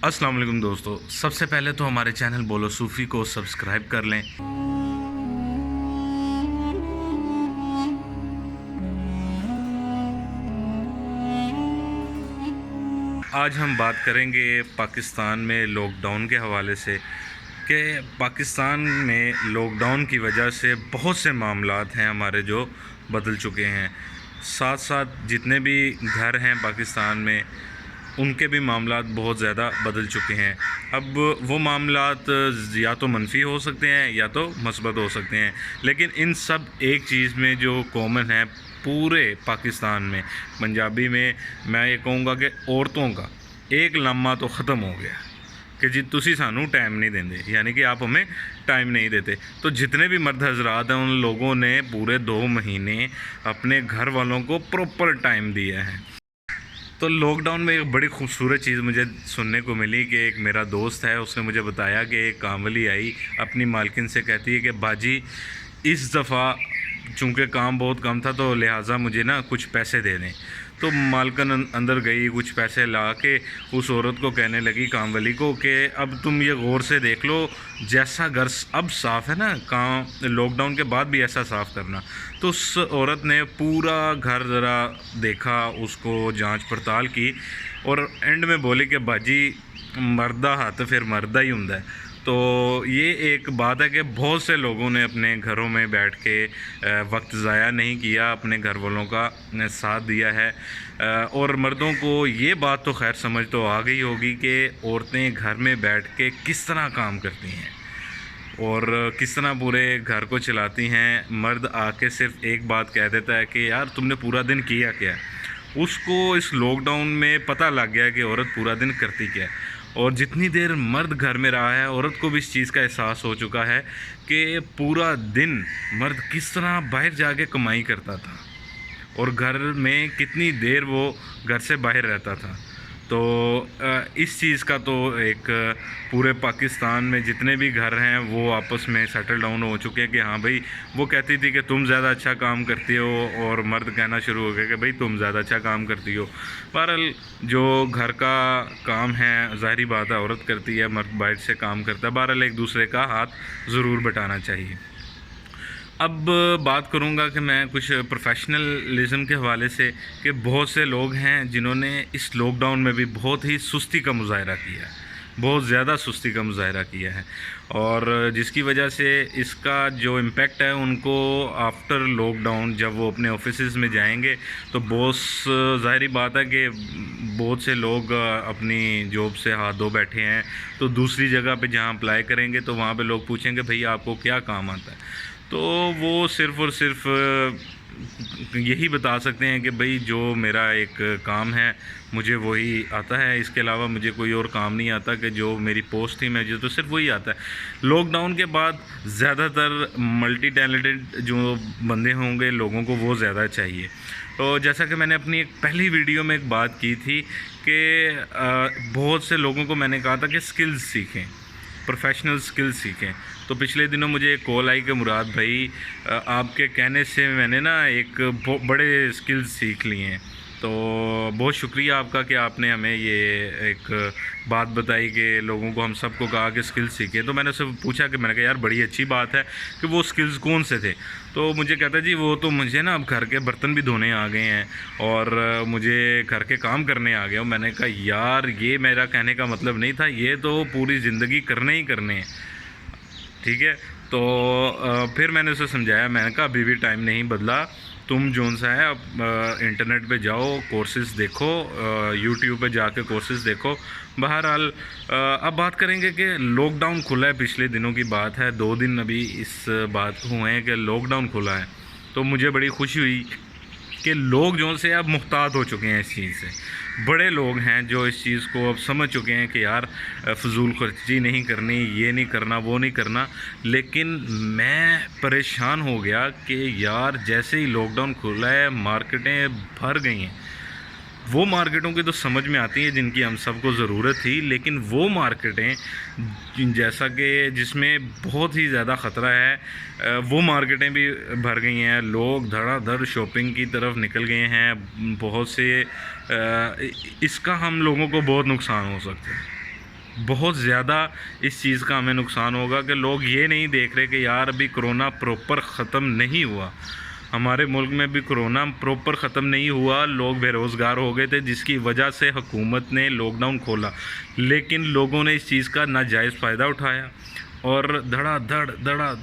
अस्सलाम वालेकुम दोस्तों, सबसे पहले तो हमारे चैनल बोलो सूफ़ी को सब्सक्राइब कर लें। आज हम बात करेंगे पाकिस्तान में लॉकडाउन के हवाले से कि पाकिस्तान में लॉकडाउन की वजह से बहुत से मामलात हैं हमारे जो बदल चुके हैं। साथ साथ जितने भी घर हैं पाकिस्तान में उनके भी मामलात बहुत ज़्यादा बदल चुके हैं। अब वो मामलात या तो मनफी हो सकते हैं या तो मस्बत हो सकते हैं, लेकिन इन सब एक चीज़ में जो कॉमन है पूरे पाकिस्तान में, पंजाबी में मैं ये कहूँगा कि औरतों का एक लम्हा तो ख़त्म हो गया कि जी तुसी सानू टाइम नहीं देंगे, यानी कि आप हमें टाइम नहीं देते। तो जितने भी मर्द हजरात हैं उन लोगों ने पूरे 2 महीने अपने घर वालों को प्रॉपर टाइम दिया है। तो लॉकडाउन में एक बड़ी खूबसूरत चीज़ मुझे सुनने को मिली कि एक मेरा दोस्त है, उसने मुझे बताया कि एक कामवाली आई अपनी मालकिन से, कहती है कि बाजी इस दफ़ा चूँकि काम बहुत कम था तो लिहाजा मुझे ना कुछ पैसे दे दें। तो मालकिन अंदर गई, कुछ पैसे ला के उस औरत को कहने लगी, कामवाली को, कि अब तुम ये गौर से देख लो, जैसा घर अब साफ़ है ना, काम लॉकडाउन के बाद भी ऐसा साफ़ करना। तो उस औरत ने पूरा घर ज़रा देखा, उसको जांच पड़ताल की और एंड में बोली कि बाजी मर्दा हाथ फिर मर्दा ही हुंदा है। तो ये एक बात है कि बहुत से लोगों ने अपने घरों में बैठ के वक्त ज़ाया नहीं किया, अपने घर वालों का साथ दिया है। और मर्दों को ये बात तो खैर समझ तो आ गई होगी कि औरतें घर में बैठ के किस तरह काम करती हैं और किस तरह पूरे घर को चलाती हैं। मर्द आके सिर्फ एक बात कह देता है कि यार तुमने पूरा दिन किया क्या। उसको इस लॉकडाउन में पता लग गया कि औरत पूरा दिन करती क्या है, और जितनी देर मर्द घर में रहा है औरत को भी इस चीज़ का एहसास हो चुका है कि पूरा दिन मर्द किस तरह बाहर जाके कमाई करता था और घर में कितनी देर वो घर से बाहर रहता था। तो इस चीज़ का तो एक पूरे पाकिस्तान में जितने भी घर हैं वो आपस में सेटल डाउन हो चुके हैं कि हाँ भाई, वो कहती थी कि तुम ज़्यादा अच्छा काम करती हो और मर्द कहना शुरू हो गया कि भाई तुम ज़्यादा अच्छा काम करती हो। बहरहाल जो घर का काम है ज़ाहिरी बात है औरत करती है, मर्द बाहर से काम करता है। बहरहाल एक दूसरे का हाथ ज़रूर बटाना चाहिए। अब बात करूंगा कि मैं कुछ प्रोफेशनलिज़म के हवाले से कि बहुत से लोग हैं जिन्होंने इस लॉकडाउन में भी बहुत ही सुस्ती का मुजाहरा किया है, बहुत ज़्यादा सुस्ती का मुजाहरा किया है, और जिसकी वजह से इसका जो इम्पेक्ट है उनको आफ्टर लॉकडाउन जब वो अपने ऑफिसेज़ में जाएंगे तो बॉस, ज़ाहिरी बात है कि बहुत से लोग अपनी जॉब से हाथ धो बैठे हैं, तो दूसरी जगह पे जहाँ अप्लाई करेंगे तो वहाँ पे लोग पूछेंगे भाई आपको क्या काम आता है। तो वो सिर्फ़ और सिर्फ यही बता सकते हैं कि भाई जो मेरा एक काम है मुझे वही आता है, इसके अलावा मुझे कोई और काम नहीं आता, कि जो मेरी पोस्ट थी मुझे तो सिर्फ वही आता है। लॉकडाउन के बाद ज़्यादातर मल्टी टैलेंटेड जो बंदे होंगे लोगों को वो ज़्यादा चाहिए। तो जैसा कि मैंने अपनी एक पहली वीडियो में एक बात की थी कि बहुत से लोगों को मैंने कहा था कि स्किल्स सीखें, प्रोफेशनल स्किल्स सीखें। तो पिछले दिनों मुझे एक कॉल आई कि मुराद भाई आपके कहने से मैंने ना एक बड़े स्किल्स सीख लिए हैं, तो बहुत शुक्रिया आपका कि आपने हमें ये एक बात बताई कि लोगों को हम सबको कहा कि स्किल्स सीखें। तो मैंने उससे पूछा कि मैंने कहा यार बड़ी अच्छी बात है कि वो स्किल्स कौन से थे। तो मुझे कहता जी वो तो मुझे ना अब घर के बर्तन भी धोने आ गए हैं और मुझे घर के काम करने आ गए। मैंने कहा यार ये मेरा कहने का मतलब नहीं था, ये तो पूरी ज़िंदगी करने ही करने हैं, ठीक है। तो फिर मैंने उसे समझाया, मैंने कहा अभी भी टाइम नहीं बदला, तुम जोन सा है अब इंटरनेट पे जाओ, कोर्सेज़ देखो, यूट्यूब पे जाके कोर्सेज़ देखो। बहरहाल अब बात करेंगे कि लॉकडाउन खुला है, पिछले दिनों की बात है, 2 दिन अभी इस बात को हुए हैं कि लॉकडाउन खुला है। तो मुझे बड़ी खुशी हुई कि लोग जो से अब मुहतात हो चुके हैं इस चीज़ से। बड़े लोग हैं जो इस चीज़ को अब समझ चुके हैं कि यार फजूल खर्ची नहीं करनी, ये नहीं करना, वो नहीं करना। लेकिन मैं परेशान हो गया कि यार जैसे ही लॉकडाउन खुला है मार्केटें भर गई हैं। वो मार्केटों की तो समझ में आती है जिनकी हम सबको ज़रूरत थी, लेकिन वो मार्केटें जैसा कि जिसमें बहुत ही ज़्यादा ख़तरा है वो मार्केटें भी भर गई हैं। लोग धड़ाधड़ शॉपिंग की तरफ निकल गए हैं। बहुत से इसका हम लोगों को बहुत नुकसान हो सकता है। بہت زیادہ اس چیز کا ہمیں نقصان ہوگا کہ لوگ یہ نہیں دیکھ رہے کہ یار ابھی کرونا پروپر ختم نہیں ہوا. ہمارے ملک میں بھی کرونا پروپر ختم نہیں ہوا، لوگ بے روزگار ہو گئے تھے جس کی وجہ سے حکومت نے لاک ڈاؤن کھولا، لیکن لوگوں نے اس چیز کا ناجائز فائدہ اٹھایا اور دھڑا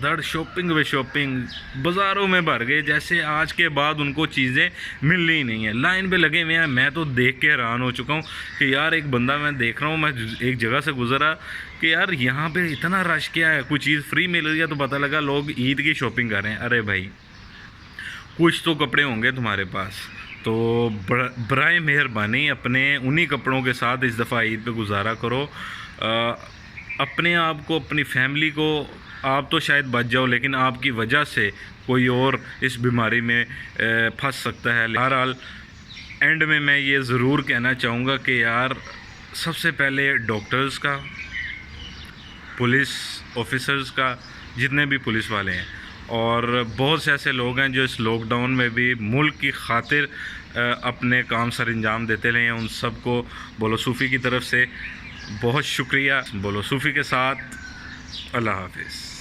دھڑ شاپنگ و شاپنگ بازاروں میں بھر گئے جیسے آج کے بعد ان کو چیزیں ملنی ہی نہیں ہیں. لائن پہ لگے ہوئے ہیں. میں تو دیکھ کے حیران ہو چکا ہوں کہ یار ایک بندہ میں دیکھ رہا ہوں، میں ایک جگہ سے گزرا کہ یار یہاں پہ اتنا رش کیا ہے، کوئی چیز فری مل رہی ہے تو پتہ لگا لوگ عید کی شاپنگ کر رہے ہیں. ارے بھائی کچھ تو کپڑے ہوں گے تمہارے پاس، تو برائے مہربانی اپنے انہی کپڑوں کے ساتھ اس دفعہ عید پہ گزارا کرو. اپنے آپ کو، اپنی فیملی کو، آپ تو شاید بچ جاؤ لیکن آپ کی وجہ سے کوئی اور اس بیماری میں پھنس سکتا ہے. بہرحال اینڈ میں یہ ضرور کہنا چاہوں گا کہ یار سب سے پہلے ڈاکٹرز کا، پولیس آفیسرز کا، جتنے بھی پولیس والے ہیں، اور بہت سے ایسے لوگ ہیں جو اس لاک ڈاؤن میں بھی ملک کی خاطر اپنے کام سر انجام دیتے رہے ہیں، ان سب کو بولو صوفی کی طرف سے بہت شکریہ. بولو صوفی کے ساتھ اللہ حافظ.